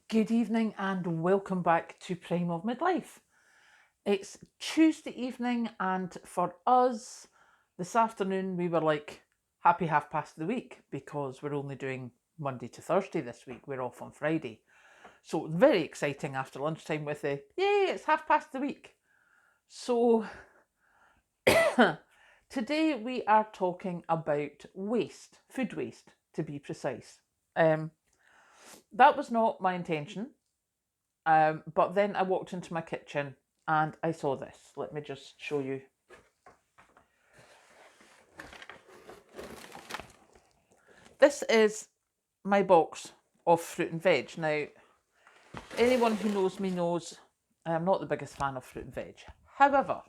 Good evening and welcome back to Prime of Midlife. It's Tuesday evening, and for us this afternoon, we were like happy half past the week because we're only doing Monday to Thursday this week. We're off on Friday. So, very exciting after lunchtime with the yay, it's half past the week. So, today we are talking about waste, food waste to be precise. That was not my intention. But then I walked into my kitchen and I saw this. Let me just show you. This is my box of fruit and veg. Now, anyone who knows me knows I am not the biggest fan of fruit and veg. However,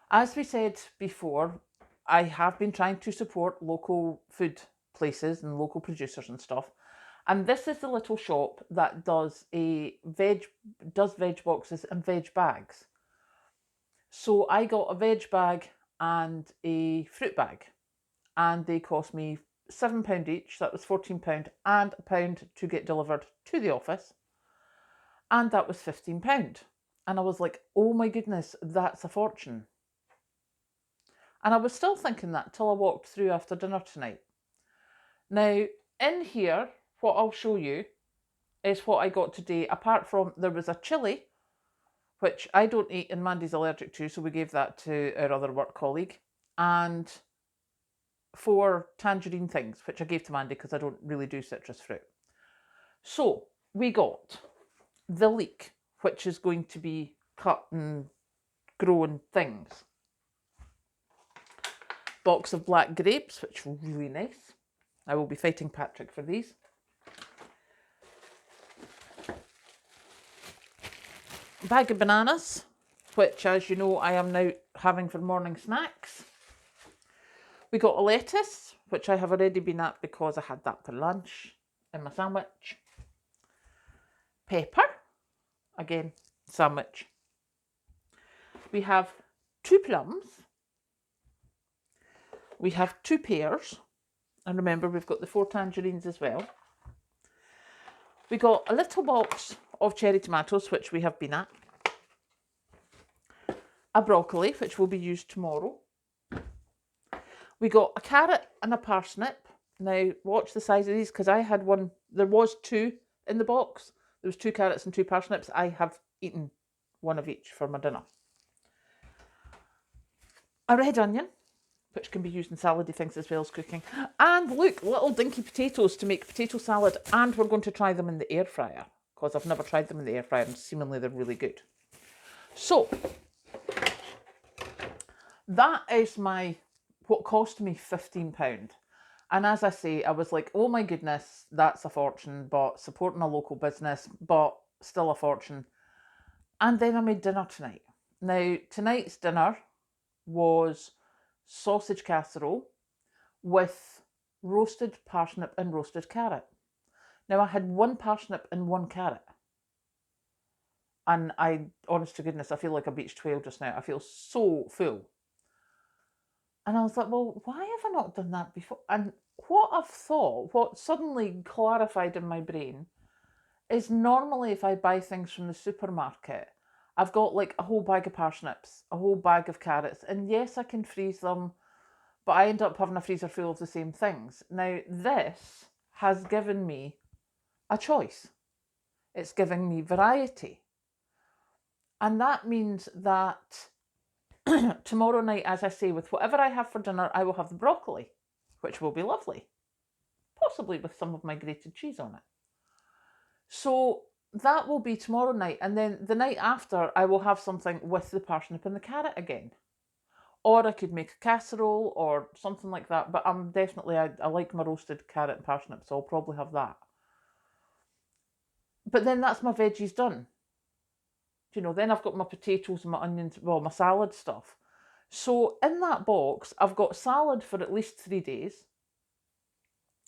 as we said before, I have been trying to support local food places and local producers and stuff. And this is the little shop that does veg boxes and veg bags. So I got a veg bag and a fruit bag, and they cost me £7 each. That was £14 and £1 to get delivered to the office, and that was £15. And I was like, oh my goodness, that's a fortune. And I was still thinking that till I walked through after dinner tonight. Now, in here, what I'll show you is what I got today, apart from there was a chilli, which I don't eat and Mandy's allergic to, so we gave that to our other work colleague, and 4 tangerine things, which I gave to Mandy because I don't really do citrus fruit. So we got the leek, which is going to be cut and grown things. Box of black grapes, which are really nice. I will be fighting Patrick for these. Bag of bananas, which, as you know, I am now having for morning snacks. We got a lettuce, which I have already been at because I had that for lunch in my sandwich. Pepper, again, sandwich. We have 2 plums. We have 2 pears. And remember, we've got the 4 tangerines as well. We got a little box of cherry tomatoes, which we have been at. A broccoli, which will be used tomorrow. We got a carrot and a parsnip. Now, watch the size of these, because I had one. There was 2 in the box. There was 2 carrots and 2 parsnips. I have eaten one of each for my dinner. A red onion, which can be used in salady things as well as cooking. And look, little dinky potatoes to make potato salad. And we're going to try them in the air fryer, because I've never tried them in the air fryer and seemingly they're really good. So, that is what cost me £15. And as I say, I was like, oh my goodness, that's a fortune, but supporting a local business, but still a fortune. And then I made dinner tonight. Now, tonight's dinner was sausage casserole with roasted parsnip and roasted carrot. Now, I had 1 parsnip and 1 carrot. And honest to goodness, I feel like a beached whale just now. I feel so full. And I was like, well, why have I not done that before? And what suddenly clarified in my brain is normally if I buy things from the supermarket, I've got like a whole bag of parsnips, a whole bag of carrots, and yes, I can freeze them, but I end up having a freezer full of the same things. Now, this has given me a choice. It's giving me variety. And that means that tomorrow night, as I say, with whatever I have for dinner, I will have the broccoli, which will be lovely, possibly with some of my grated cheese on it. So that will be tomorrow night, and then the night after, I will have something with the parsnip and the carrot again. Or I could make a casserole or something like that, but I like my roasted carrot and parsnip, so I'll probably have that. But then that's my veggies done. Then I've got my potatoes and my onions, well, my salad stuff. So in that box, I've got salad for at least 3 days.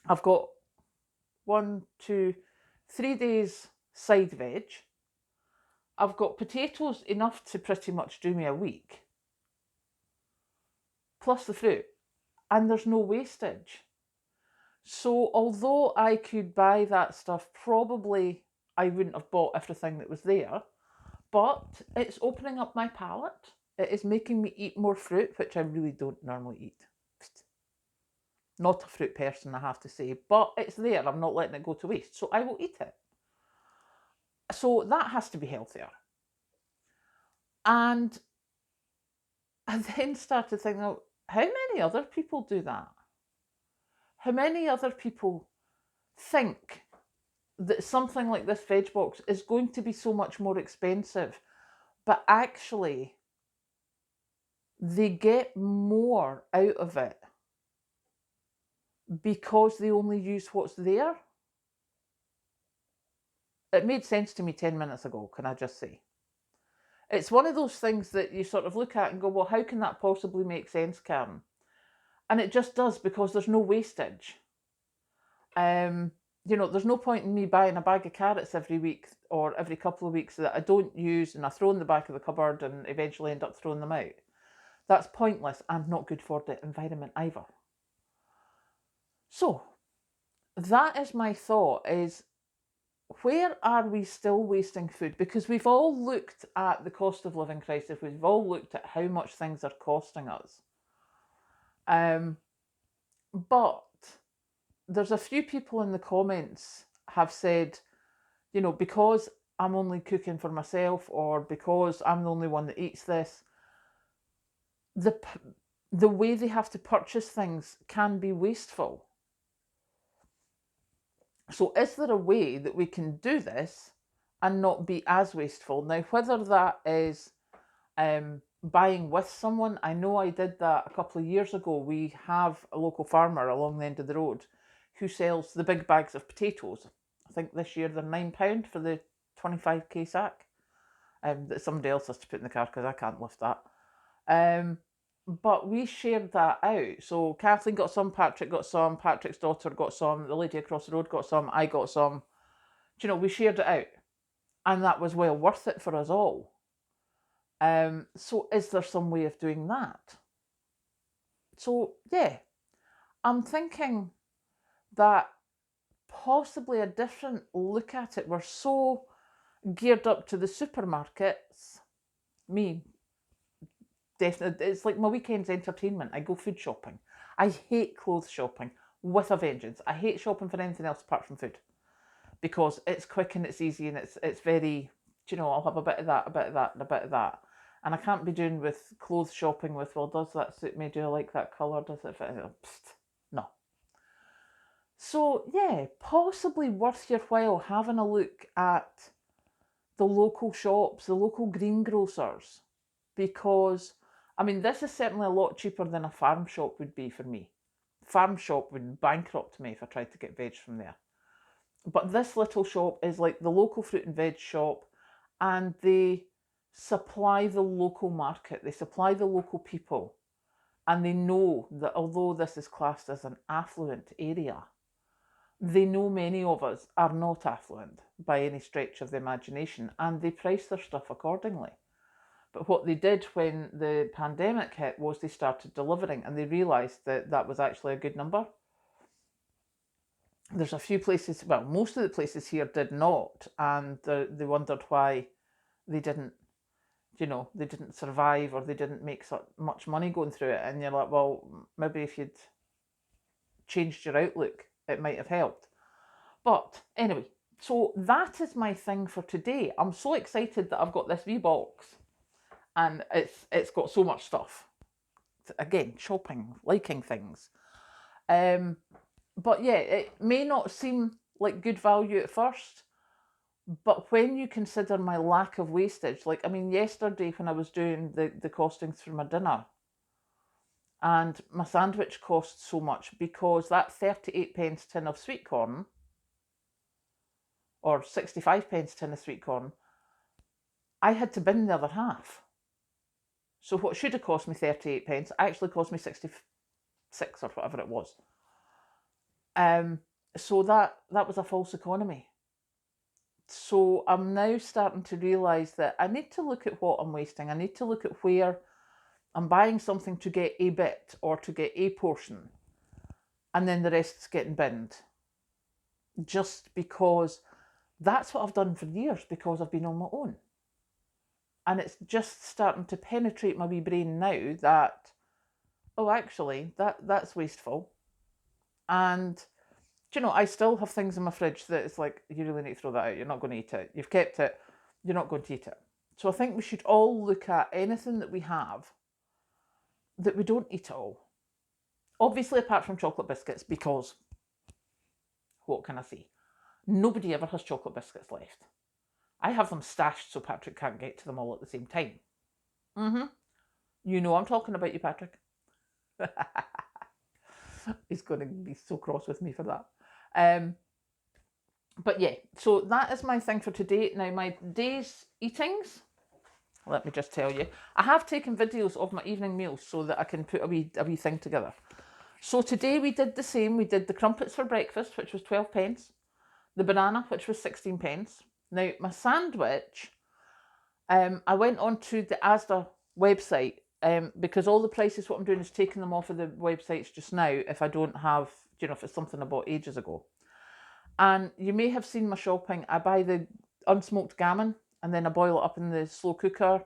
I've got 3 days side veg. I've got potatoes enough to pretty much do me a week, plus the fruit, and there's no wastage. So although I could buy that stuff, probably I wouldn't have bought everything that was there, but it's opening up my palate. It is making me eat more fruit, which I really don't normally eat. Not a fruit person, I have to say, but it's there. I'm not letting it go to waste, so I will eat it. So that has to be healthier. And I then started thinking, oh, how many other people do that? How many other people think that something like this veg box is going to be so much more expensive, but actually they get more out of it because they only use what's there? It made sense to me 10 minutes ago, can I just say? It's one of those things that you sort of look at and go, well, how can that possibly make sense, Karen? And it just does, because there's no wastage. There's no point in me buying a bag of carrots every week or every couple of weeks that I don't use and I throw in the back of the cupboard and eventually end up throwing them out. That's pointless and not good for the environment either. So that is my thought, is where are we still wasting food? Because we've all looked at the cost of living crisis. We've all looked at how much things are costing us. But there's a few people in the comments have said, because I'm only cooking for myself, or because I'm the only one that eats this, the way they have to purchase things can be wasteful. So is there a way that we can do this and not be as wasteful? Now, whether that is buying with someone, I know I did that a couple of years ago. We have a local farmer along the end of the road who sells the big bags of potatoes. I think this year they're £9 for the 25k sack. That somebody else has to put in the car because I can't lift that. But we shared that out. So Kathleen got some, Patrick got some, Patrick's daughter got some, the lady across the road got some, I got some. We shared it out. And that was well worth it for us all. So is there some way of doing that? So yeah, I'm thinking that possibly a different look at it. We're so geared up to the supermarkets. Me, definitely, it's like my weekend's entertainment. I go food shopping. I hate clothes shopping with a vengeance. I hate shopping for anything else apart from food, because it's quick and it's easy and it's very, I'll have a bit of that, a bit of that, and a bit of that. And I can't be doing with clothes shopping with, well, does that suit me? Do I like that colour? Does it fit? No. So yeah, possibly worth your while having a look at the local shops, the local greengrocers, because this is certainly a lot cheaper than a farm shop would be for me. Farm shop would bankrupt me if I tried to get veg from there. But this little shop is like the local fruit and veg shop, and they supply the local market, they supply the local people, and they know that although this is classed as an affluent area, they know many of us are not affluent by any stretch of the imagination, and they price their stuff accordingly. But what they did when the pandemic hit was they started delivering, and they realised that that was actually a good number. There's a few places, well, most of the places here did not, and they wondered why they didn't, they didn't survive, or they didn't make so much money going through it. And you're like, well, maybe if you'd changed your outlook, it might have helped. But anyway, so that is my thing for today. I'm so excited that I've got this wee box, and it's got so much stuff. Again, shopping, liking things. But yeah, it may not seem like good value at first, but when you consider my lack of wastage, yesterday when I was doing the costings for my dinner, and my sandwich cost so much because that 38p tin of sweet corn, or 65p tin of sweet corn, I had to bin the other half. So what should have cost me 38p actually cost me 66 or whatever it was. So that was a false economy. So I'm now starting to realise that I need to look at what I'm wasting. I need to look at where I'm buying something to get a bit or to get a portion, and then the rest's getting binned. Just because that's what I've done for years because I've been on my own. And it's just starting to penetrate my wee brain now that, oh, actually, that's wasteful. And, I still have things in my fridge that it's like, you really need to throw that out. You're not going to eat it. You've kept it. You're not going to eat it. So I think we should all look at anything that we have that we don't eat at all. Obviously, apart from chocolate biscuits, because what can I say? Nobody ever has chocolate biscuits left. I have them stashed so Patrick can't get to them all at the same time. You know I'm talking about you, Patrick. He's going to be so cross with me for that. But yeah, so that is my thing for today. Now, my day's eatings, let me just tell you, I have taken videos of my evening meals so that I can put a wee thing together. So today we did the same. We did the crumpets for breakfast, which was 12 pence. The banana, which was 16 pence. Now, my sandwich, I went onto the Asda website because all the prices, what I'm doing is taking them off of the websites just now if I don't have, if it's something I bought ages ago. And you may have seen my shopping. I buy the unsmoked gammon and then I boil it up in the slow cooker,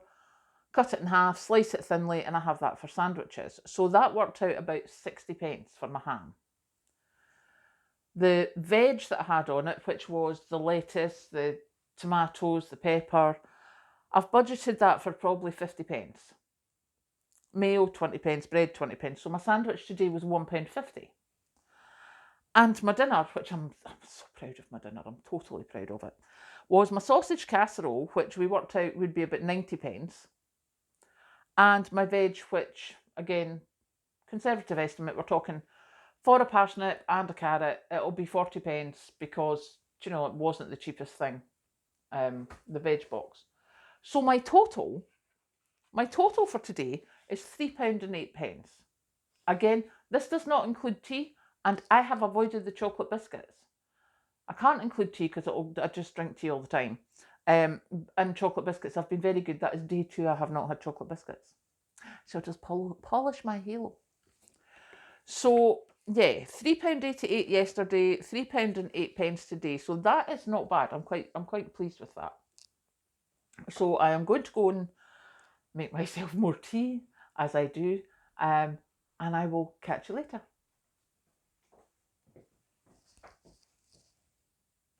cut it in half, slice it thinly, and I have that for sandwiches. So that worked out about 60 pence for my ham. The veg that I had on it, which was the lettuce, the tomatoes, the pepper, I've budgeted that for probably 50 pence. Mayo, 20 pence, bread, 20 pence. So my sandwich today was £1.50. And my dinner, which I'm so proud of my dinner, I'm totally proud of it, was my sausage casserole, which we worked out would be about 90 pence. And my veg, which, again, conservative estimate, we're talking for a parsnip and a carrot, it'll be 40 pence because, it wasn't the cheapest thing, the veg box. So my total for today is £3.08. Again, this does not include tea, and I have avoided the chocolate biscuits. I can't include tea because I just drink tea all the time. And chocolate biscuits have been very good. That is day 2 I have not had chocolate biscuits. So I'll just polish my halo. So yeah, £3.88 yesterday, £3.08 today. So that is not bad. I'm quite pleased with that. So I am going to go and make myself more tea as I do, and I will catch you later.